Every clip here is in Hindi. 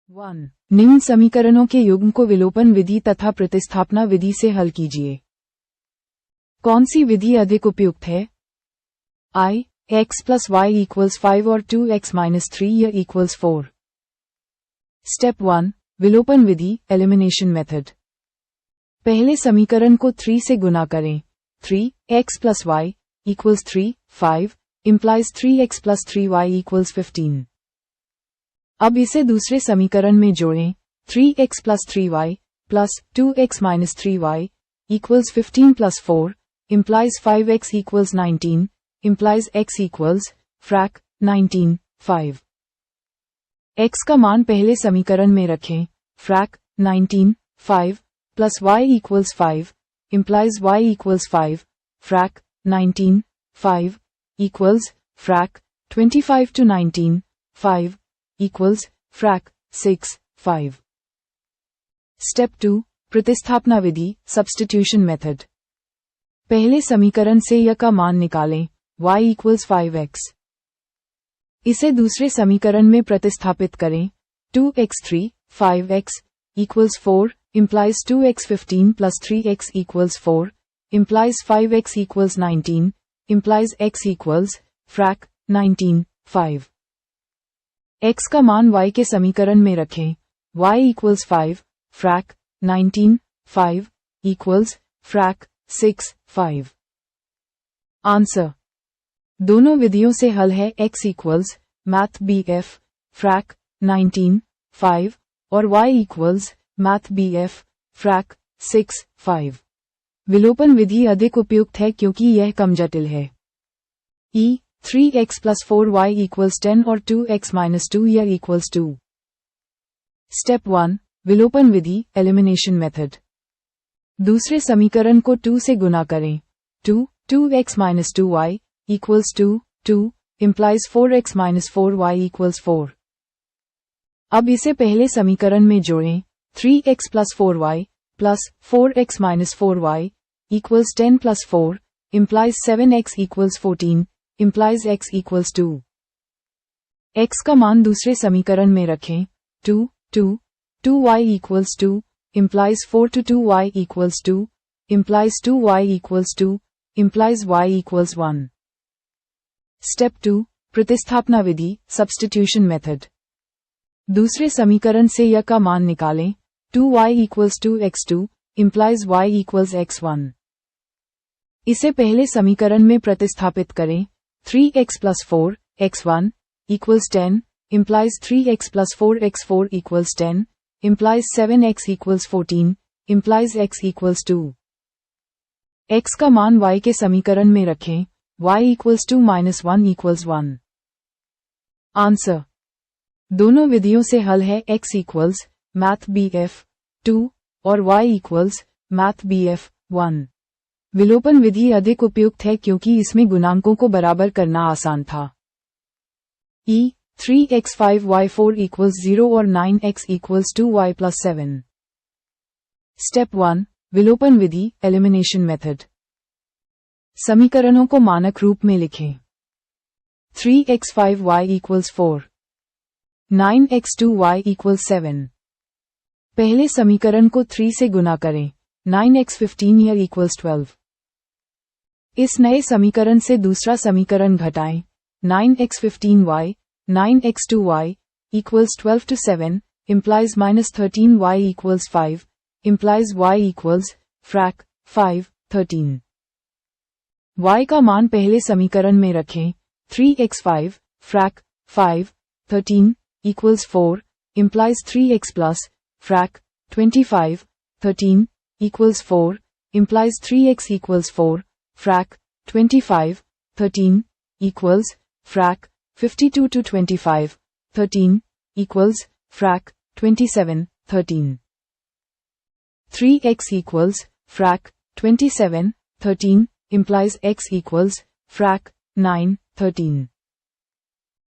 1. निम्न समीकरणों के युग्म को विलोपन विधि तथा प्रतिस्थापना विधि से हल कीजिए। कौन सी विधि अधिक उपयुक्त है? I, x plus y equals 5 और 2x minus 3 या equals 4। स्टेप 1. विलोपन विधि, एलिमिनेशन मेथड। पहले समीकरण को 3 से गुना करें। 3x plus y equals 3, 5, implies 3x plus 3y equals 15। अब इसे दूसरे समीकरण में जोड़ें। 3x plus 3y plus 2x minus 3y equals 15 plus 4, implies 5x equals 19, implies x equals, frac, 19, 5। x का मान पहले समीकरण में रखें। frac, 19, 5, plus y equals 5, implies y equals 5, frac, 19, 5, equals, frac, 25 to 19, 5, equals, frac, 6, 5। Step 2. प्रतिस्थापना Vidhi, substitution method. पहले समीकरण से y का मान निकालें। y equals 5x। इसे दूसरे समीकरण में प्रतिस्थापित करें। 2x3, 5x equals 4, implies 2x 15 plus 3x equals 4, implies 5x equals 19, implies x equals, frac, 19, 5। x का मान y के समीकरण में रखें। y equals 5, frac, 19, 5, equals, frac, 6, 5। Answer. दोनों विधियों से हल है x equals, math BF, frac, 19, 5, और y equals, math BF, frac, 6, 5। विलोपन विधि अधिक उपयुक्त है क्योंकि यह कम जटिल है। 3x plus 4y equals 10 और 2x minus 2 या equals 2। स्टेप 1. विलोपन विधि, एलिमिनेशन मेथड। दूसरे समीकरण को 2 से गुना करें। 2x minus 2y equals 2 implies 4x minus 4y equals 4। अब इसे पहले समीकरण में जोड़ें। 3x plus 4y plus 4x minus 4y equals 10 plus 4, implies 7x equals 14, implies x equals 2। x का मान दूसरे समीकरण में रखें। 2y equals 2, implies 4 to 2y equals 2, implies 2y equals 2, implies y equals 1। Step 2. प्रतिस्थापना Vidhi, substitution method. दूसरे समीकरण से y का मान निकालें। 2y equals 2x2, implies y equals x1। इसे पहले समीकरण में प्रतिस्थापित करें। 3x plus 4, x1, equals 10, implies 3x plus 4 x4 equals 10, implies 7x equals 14, implies x equals 2। x का मान y के समीकरण में रखें। y equals 2 minus 1 equals 1। Answer. दोनों विधियों से हल है x equals, math BF, 2, और y equals, math BF, 1। विलोपन विधि अधिक उपयुक्त है क्योंकि इसमें गुणांकों को बराबर करना आसान था। 3x5y4 equals 0 और 9x equals 2y plus 7। Step 1. विलोपन विधि, एलिमिनेशन मेथड। समीकरणों को मानक रूप में लिखें। 3x5y equals 4, 9x2y equals 7। पहले समीकरण को 3 से गुना करें। 9x15 या equals 12। इस नए समीकरण से दूसरा समीकरण घटाएं। 9x15y, 9x2y, equals 12 to 7, implies minus 13y equals 5, implies y equals, frac, 5, 13। y का मान पहले समीकरण में रखें। 3x5, frac, 5, 13, equals 4, implies 3x plus, frac, 25, 13, equals 4, implies 3x equals 4, frac, 25, 13, equals, frac, 52 to 25, 13, equals, frac, 27, 13। 3x equals, frac, 27, 13, implies x equals, frac, 9, 13।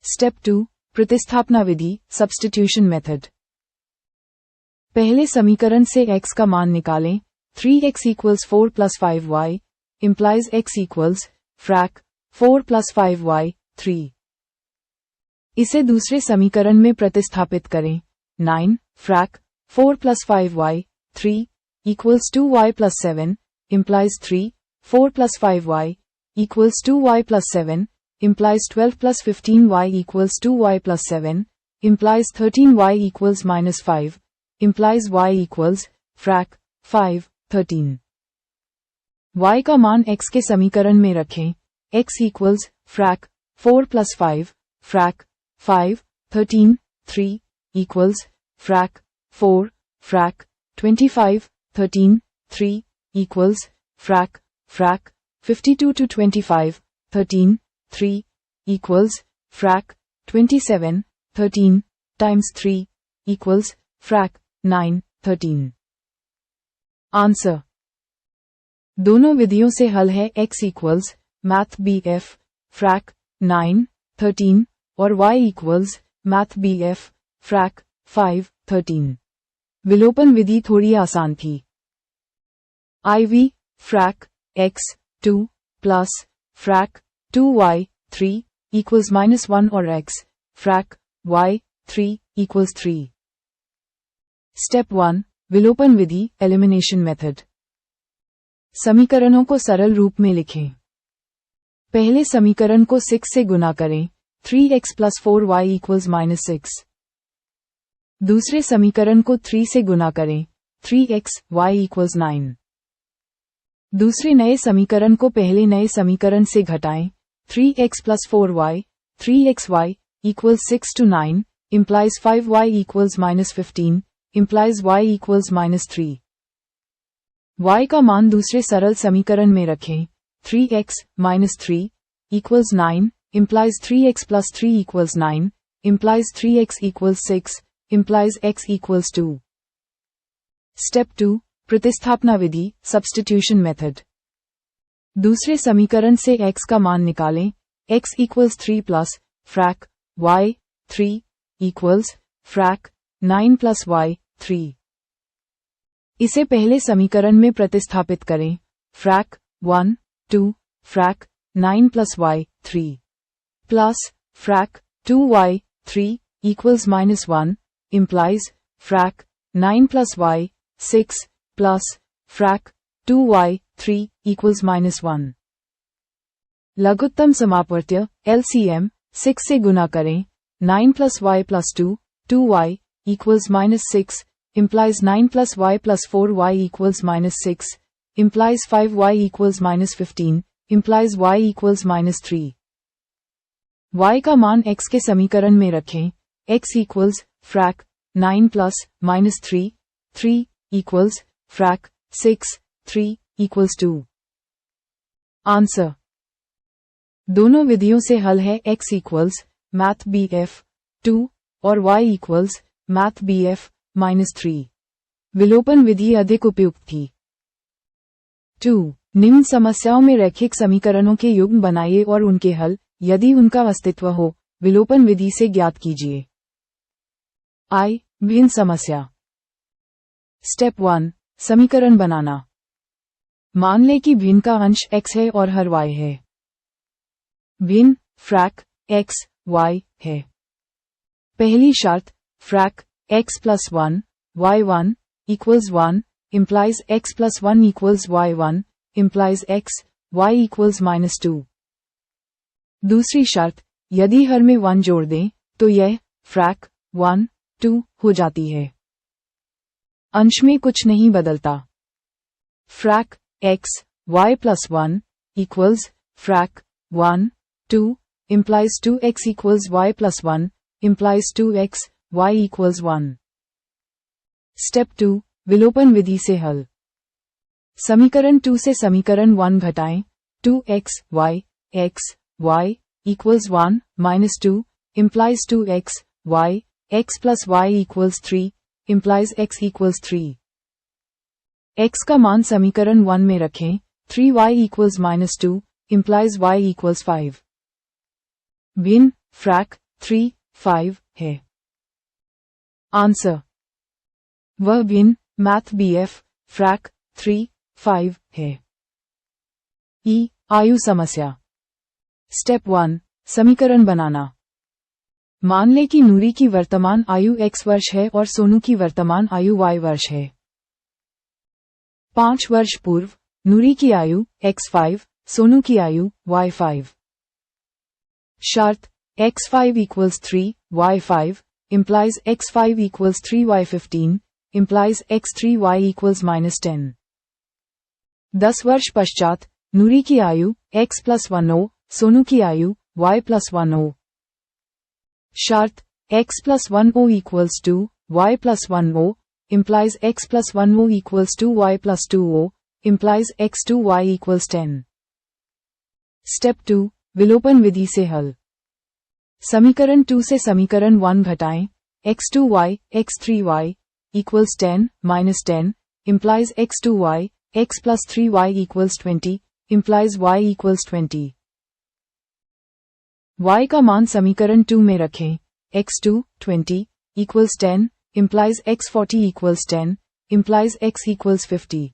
Step 2. प्रतिस्थापना Vidhi, substitution method. पहले समीकरण से x का मान निकालें। 3x equals 4 plus 5y, implies x equals, frac, 4 plus 5y, 3। इसे दूसरे समीकरण में प्रतिस्थापित करें। 9 frac 4 plus 5y 3 equals 2y plus 7 implies 3 4 plus 5y equals 2y plus 7 implies 12 plus 15y equals 2y plus 7 implies 13y equals minus 5 implies y equals frac 5 13। y का मान x के समीकरण में रखें। x equals frac 4 plus 5 frac 5 13 3 equals frac 4 frac 25 13 3 equals frac 52 to 25 13 3 equals frac 27 13 times 3 equals frac 9 13। Answer दोनों विधियों से हल है। x equals math BF frac 9 13 और y equals math BF frac 5 13। विलोपन विधि थोड़ी आसान थी। IV frac x 2 plus frac 2y 3 equals minus 1 और x frac y 3 equals 3। Step 1 विलोपन विधि एलिमिनेशन मेथड। समीकरणों को सरल रूप में लिखें। पहले समीकरण को 6 से गुणा करें 3x plus 4y equals minus 6। दूसरे समीकरण को 3 से गुणा करें 3x y equals 9। दूसरे नए समीकरण को पहले नए समीकरण से घटाएं 3x plus 4y 3xy equals 6 to 9 implies 5y equals minus 15 implies y equals minus 3। y का मान दूसरे सरल समीकरण में रखें 3x minus 3 equals 9 implies 3x plus 3 equals 9 implies 3x equals 6 implies x equals 2। Step 2 प्रतिस्थापना विधि सब्स्टिट्यूशन मेथड। दूसरे समीकरण से x का मान निकालें x equals 3 plus frac y 3 equals frac 9 plus y 3। इसे पहले समीकरण में प्रतिस्थापित करें frac 1 2 frac 9 plus y 3 plus frac 2y 3 equals minus 1 implies frac 9 plus y 6 plus frac 2y 3 equals minus 1। लघुत्तम समापवर्त्य LCM 6 से गुणा करें 9 plus y plus 2 2y equals minus 6 implies 9 plus y plus 4y equals minus 6 implies 5y equals minus 15 implies y equals minus 3। y का मान x के समीकरण में रखें x equals frac 9 plus minus 3 3 equals frac 6 3 equals 2। Answer दोनों विधियों से हल है। x equals math BF 2 और y equals math BF minus 3। विलोपन विधि अधिक उपयुक्त थी। 2 निम्न समस्याओं में रैखिक समीकरणों के युग्म बनाइए और उनके हल यदि उनका अस्तित्व हो विलोपन विधि से ज्ञात कीजिए। I भिन्न समस्या। स्टेप 1 समीकरण बनाना। मान लें कि भिन्न का अंश x है और हर y है। भिन्न frac x y है। पहली शर्त frac x plus 1 y1 equals 1 implies x plus 1 equals y1 implies x y equals minus 2। दूसरी शर्त यदि हर में 1 जोड़ दें तो यह frac 1 2 हो जाती है। अंश में कुछ नहीं बदलता। frac x y plus 1 equals frac 1 2 implies 2x equals y plus 1 implies 2x y equals 1। Step 2 विलोपन विधि से हल। समीकरण 2 से समीकरण 1 घटाएं 2x y x y equals 1 minus 2 implies 2x y x plus y equals 3 implies x equals 3। x का मान समीकरण 1 में रखें 3y equals minus 2 implies y equals 5। भिन्न frac 3 5 है। आंसर वह भिन्न math BF frac 3 5 है। E आयु समस्या। स्टेप 1 समीकरण बनाना। मान ले कि नूरी की वर्तमान आयु x वर्ष है और सोनू की वर्तमान आयु y वर्ष है। 5 वर्ष पूर्व नूरी की आयु x5, सोनू की आयु y5। शर्त x5 equals 3, y5 implies x5 equals 3y15 implies x3y equals -10। 10 वर्ष पश्चात नूरी की आयु x+1 हो, सोनू की आयु y+1 हो। शर्त x+1 o equals 2, y+1 o implies x+1 o equals 2, y+2 o implies x2y equals 10। Step 2 विलोपन विधि से हल। समीकरण 2 से समीकरण 1 घटाएं। x2y x3y equals 10 minus 10 implies x2y x plus 3y equals 20 implies y equals 20। y का मान समीकरण 2 में रखें। x2 20 equals 10 implies x40 equals 10 implies x equals 50।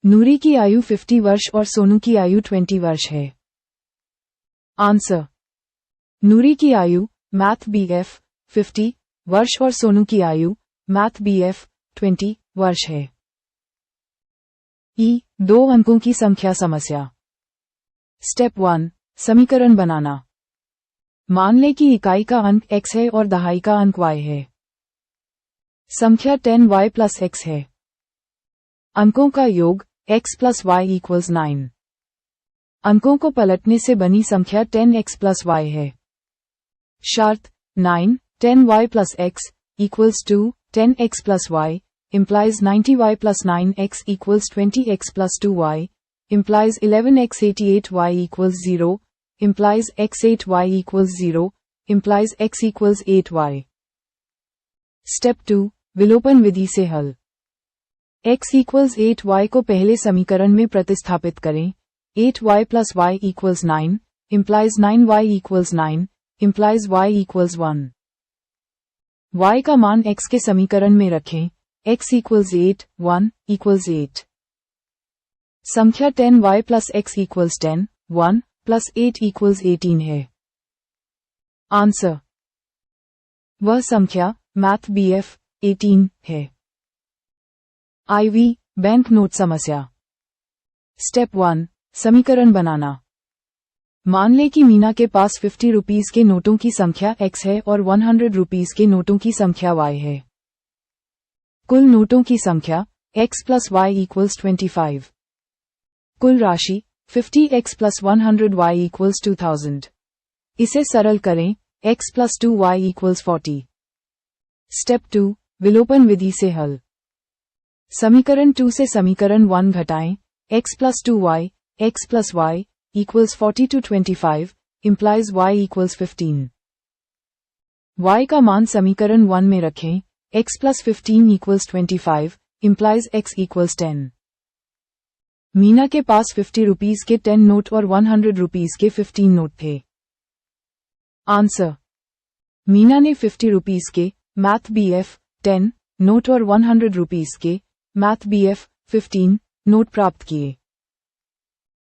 नूरी की आयु 50 वर्ष और सोनू की आयु 20 वर्ष है। आंसर। नूरी की आयु मैथ BF 50 वर्ष और सोनू की आयु मैथ BF 20 वर्ष है। 2 अंकों की संख्या समस्या। स्टेप 1 समीकरण बनाना। मान लें कि इकाई का अंक x है और दहाई का अंक y है। संख्या 10y प्लस x है। अंकों का योग x प्लस y इक्वल्स 9। अंकों को पलटने से बनी संख्या 10x प्लस y है। शर्त 9 10y plus x equals 2 10x plus y implies 90y plus 9x equals 20x plus 2y implies 11x 88y equals 0 implies x 8y equals 0 implies x equals 8y। Step 2 विलोपन विधि से हल। x equals 8y को पहले समीकरण में प्रतिस्थापित करें। 8y plus y equals 9 implies 9y equals 9 implies y equals 1। y का मान x के समीकरण में रखें। x equals 8 1 equals 8। संख्या 10y plus x equals 10 1 plus 8 equals 18 है। आंसर। वह संख्या मैथ BF 18 है। IV बैंक नोट समस्या। स्टेप 1 समीकरण बनाना। मान लें कि मीना के पास 50 रुपीस के नोटों की संख्या x है और 100 रुपीस के नोटों की संख्या y है। कुल नोटों की संख्या x प्लस y equals 25। कुल राशि 50x प्लस 100y equals 2000। इसे सरल करें x plus 2y equals 40। Step 2 विलोपन विधि से हल। समीकरण 2 से समीकरण 1 घटाएं। x plus 2y x plus y equals 40 to 25 implies y equals 15। y का मान समीकरण 1 में रखें। x plus 15 equals 25 implies x equals 10। Meena के पास 50 रुपीस के 10 नोट और 100 रुपीस के 15 नोट थे। आंसर। मीना ने 50 रुपीस के मैथ BF 10 नोट और 100 रुपीस के मैथ BF 15 नोट प्राप्त किए।